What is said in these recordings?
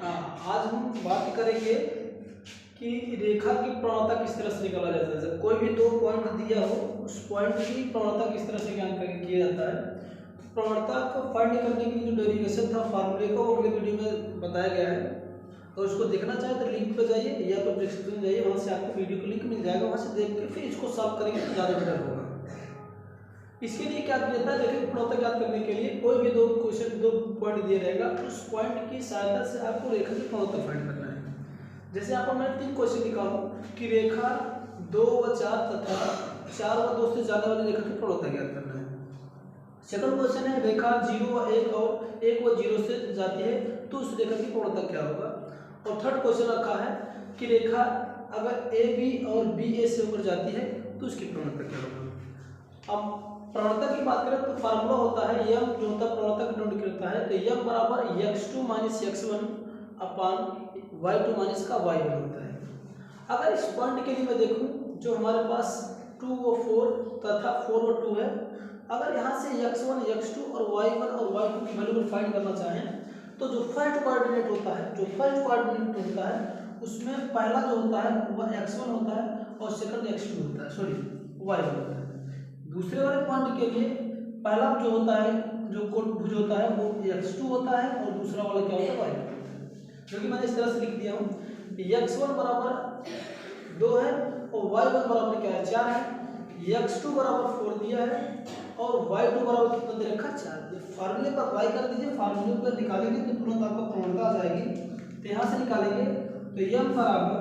आज हम बात करेंगे कि रेखा की प्रवणता किस तरह से निकाला जाता है। जब कोई भी दो पॉइंट दिया हो उस पॉइंट की प्रवणता किस तरह से ज्ञान किया जाता है। प्रवणता को फाइंड करने के लिए जो डेरिवेशन था फार्मूले का वो अगले वीडियो में बताया गया है। और उसको देखना चाहे तो लिंक पे जाइए या तो डिस्क्रिप्शन जाइए, वहाँ से आपको वीडियो का लिंक मिल जाएगा, वहाँ से देख के फिर इसको सॉल्व करेंगे तो ज़्यादा बेटर होगा। इसके लिए क्या किया था, रेखा की प्रवणता ज्ञात करने के लिए कोई भी दो क्वेश्चन दो पॉइंट दिए रहेगा, उस पॉइंट की सहायता से आपको रेखा की प्रवणता फाइंड करना है। जैसे आपको मैंने 3 क्वेश्चन निकालूं कि रेखा 2 व 4 तथा 4 व 2 से जाने वाली रेखा की प्रवणता ज्ञात करना है। सेकंड क्वेश्चन है रेखा 0 व 1 और 1 व 0 से जाती है तो उस रेखा की प्रवणता क्या होगा। और थर्ड क्वेश्चन रखा है कि रेखा अगर ए बी और बी ए से होकर जाती है तो उसकी प्रवणता क्या होगा। अब प्रवणता की बात करें तो फार्मूला होता है यम, जो होता है प्रवणता का डिनोट करता है, तो यम बराबर x2 - x1 अपान y2 माइनस का y1 होता है। अगर इस पॉइंट के लिए मैं देखूं जो हमारे पास 2 व 4 तथा 4 व 2 है, अगर यहाँ से x1 x2 और y1 और y2 की वैल्यू फाइंड करना चाहें तो जो फर्स्ट कोऑर्डिनेट होता है उसमें पहला जो होता है वह x1 होता है और सेकंड x2 होता है, सॉरी y1 होता है। दूसरे वाले पॉइंट के लिए पहला जो होता है जो भुज होता है वो x2 होता है और दूसरा वाला क्या होता है y1, जो कि मैंने इस तरह से लिख दिया हूँ। x1 बराबर 2 है और y1 बराबर क्या है 4 है, x2 बराबर 4 दिया है और y2 बराबर कितना दे रखा है 4। फार्मूले पर अप्लाई कर दीजिए, फार्मूले पर निकालेंगे तो तुरंत आपको प्रवणता आ जाएगी। तो यहाँ से निकालेंगे तो m बराबर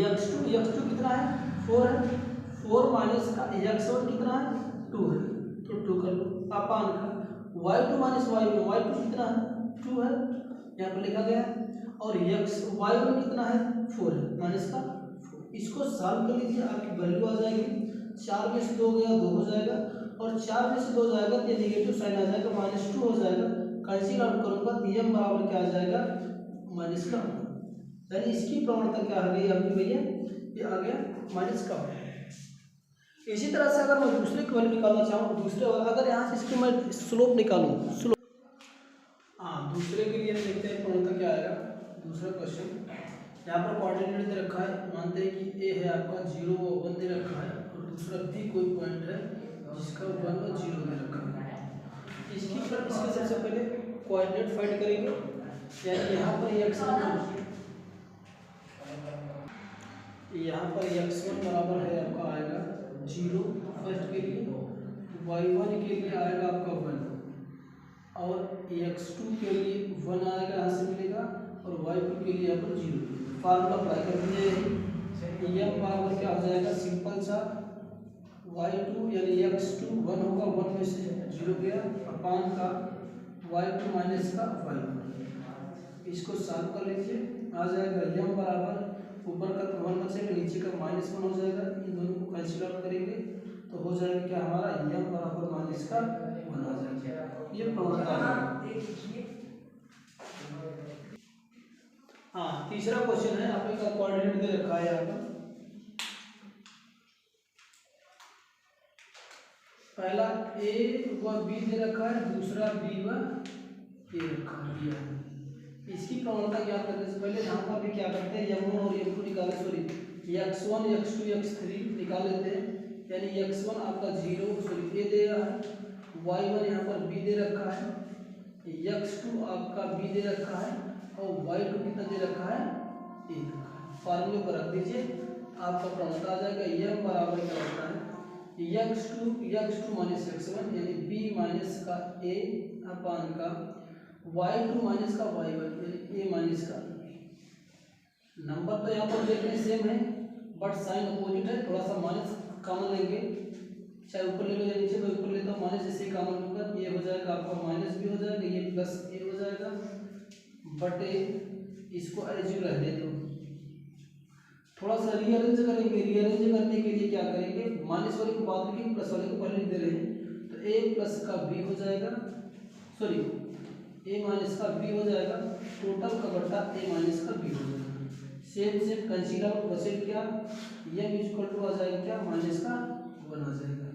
x2 कितना है 4 है, 4 माइनस का x1 कितना है 2 है, तो 2 कर लो अपान का y2 माइनस y1 कितना है 2 है, यहाँ पर लिखा गया है, और y1 कितना है 4 है माइनस का 4। इसको सॉल्व कर लीजिए, आपकी वैल्यू आ जाएगी 4 में से 2 गया 2 हो जाएगा और 4 में से 2 जाएगा तो ये नेगेटिव साइन आ जाएगा -2 हो जाएगा। कैंसिल आउट करूँगा तो m बराबर क्या आ जाएगा माइनस का 1, यानी इसकी प्रवणता क्या आ गई आपकी भैया, ये आ गया माइनस का 1। इसी तरह से अगर मैं दूसरे की वैल्यू निकालना चाहूँ, दूसरे अगर यहाँ से इसकी मैं स्लोप निकालूँ, दूसरे के लिए देखते हैं प्रवणता क्या आएगा। दूसरा क्वेश्चन यहाँ पर कोऑर्डिनेट दे रखा है, मानते हैं कि ए है आपका 0 व 1 दे रखा है और दूसरा भी कोई पॉइंट है जिसका 1 व 0 दे रखा है। इसके सबसे पहले कोऑर्डिनेट फाइंड करेंगे, यानी यहाँ पर x1 बराबर है आपका आएगा 0 फर्स्ट के लिए, y1 के लिए आएगा आपका 1 और x2 के लिए 1 आएगा यहाँ से मिलेगा और y2 के लिए यहाँ पर 0। फार्मूला अप्लाई कर दीजिए, m बराबर क्या हो जाएगा सिंपल सा y2 यानी x2 1 होगा, 1 में से 0 गया अपान का y2 माइनस का y1। इसको सॉल्व कर लीजिए, आ जाएगा m बराबर ऊपर का तो 1 बचेगा नीचे का -1 हो जाएगा, इन दोनों को कैंसिल आउट करेंगे तो हो जाएगा क्या हमारा m बराबर माइनस का 1 आ जाएगा। ये प्रवणता है। तीसरा क्वेश्चन है, आपने का कोऑर्डिनेट दे रखा है यहाँ पर, पहला a व b दे रखा है, दूसरा b व a रखा दिया है। इसकी प्रवणता ज्ञात करने से पहले यहाँ पर भी क्या करते हैं m1 और m2 निकाले, सॉरी x1 x2 x3 निकाल लेते हैं, यानी x1 आपका 0 सॉरी a दे रहा है, y1 यहाँ पर b दे रखा है, x2 आपका b दे रखा है और y2 कितना दे रखा है a। फार्मूले पर रख दीजिए, आपका प्रवणता आ जाएगा m बराबर क्या होता है x2 माइनस x1 यानी b माइनस का a अपान का y2 माइनस का y1 यानी a माइनस का। नंबर तो यहाँ पर देखने सेम है बट साइन अपोजिट है, थोड़ा सा माइनस कॉमन लेंगे, चाहे ऊपर ले लो या नीचे, मैं ऊपर लेता हूँ माइनस, इसे कॉमन लूँगा, ये हो जाएगा आपका माइनस भी हो जाएगा, ये प्लस a हो जाएगा बट इसको एज यू रहने दो। थोड़ा सा रीअरेंज करेंगे, रीअरेंज करने के लिए क्या करेंगे, माइनस वाले को बाद में प्लस वाले को पहले लिख दे रहे हैं, तो a प्लस का b हो जाएगा, सॉरी a माइनस का b हो जाएगा, टोटल का बट्टा a माइनस का b हो जाएगा। सेम कैंसिल आउट बचे क्या, m इक्वल टू आ जाएगा क्या माइनस का 1 आ जाएगा।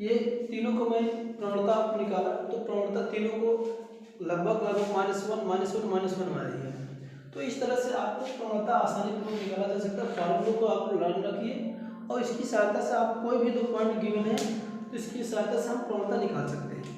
ये तीनों को मैं प्रवणता निकाला, तो प्रवणता तीनों को लगभग लगभग -1 -1 -1 आ रही है। तो इस तरह से आपको प्रवणता आसानी पूर्वक निकाला जा सकता है। फार्मूलों को आप लर्न रखिए और इसकी सहायता से आप कोई भी दो पॉइंट गिवन है तो इसकी सहायता से हम प्रवणता निकाल सकते हैं।